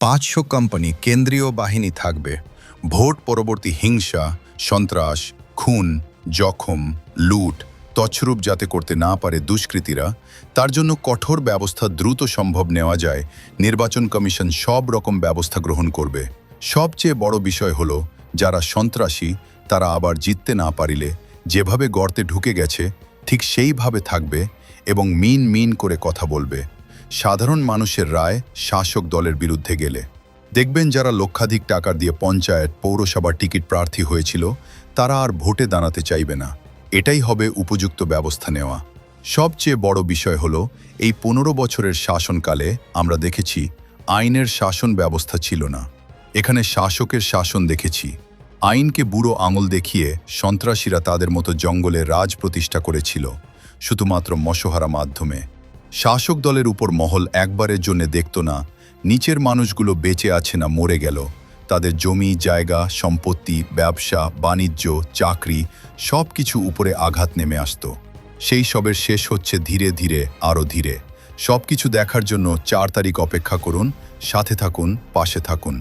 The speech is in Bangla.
500 কোম্পানি কেন্দ্রীয় বাহিনী থাকবে। ভোট পরবর্তী হিংসা, সন্ত্রাস, খুন, জখম, লুট, তছরূপ যাতে করতে না পারে দুষ্কৃতীরা, তার জন্য কঠোর ব্যবস্থা দ্রুত সম্ভব নেওয়া যায়। নির্বাচন কমিশন সব রকম ব্যবস্থা গ্রহণ করবে। সবচেয়ে বড় বিষয় হলো, যারা সন্ত্রাসী তারা আবার জিততে না পারিলে যেভাবে গর্তে ঢুকে গেছে ঠিক সেইভাবে থাকবে এবং মিন মিন করে কথা বলবে। সাধারণ মানুষের রায় শাসক দলের বিরুদ্ধে গেলে দেখবেন যারা লক্ষাধিক টাকা দিয়ে পঞ্চায়েত, পৌরসভার টিকিট প্রার্থী হয়েছিল তারা আর ভোটে দাঁড়াতে চাইবে না। এটাই হবে উপযুক্ত ব্যবস্থা নেওয়া। সবচেয়ে বড় বিষয় হলো, এই 15 বছরের শাসনকালে আমরা দেখেছি আইনের শাসন ব্যবস্থা ছিল না। এখানে শাসকের শাসন দেখেছি। আইনকে বুড়ো আঙুল দেখিয়ে সন্ত্রাসীরা তাদের মতো জঙ্গলে রাজ প্রতিষ্ঠা করেছিল শুধুমাত্র মশহারা মাধ্যমে। শাসক দলের উপর মহল একবারের জন্য দেখত না নিচের মানুষগুলো বেঁচে আছে না মরে গেল। তাদের জমি, জায়গা, সম্পত্তি, ব্যবসা, বাণিজ্য, চাকরি সব কিছু উপরে আঘাত নেমে আসত। সেই সবের শেষ হচ্ছে ধীরে ধীরে, আরও ধীরে। সব কিছু দেখার জন্য 4 তারিখ অপেক্ষা করুন। সাথে থাকুন, পাশে থাকুন।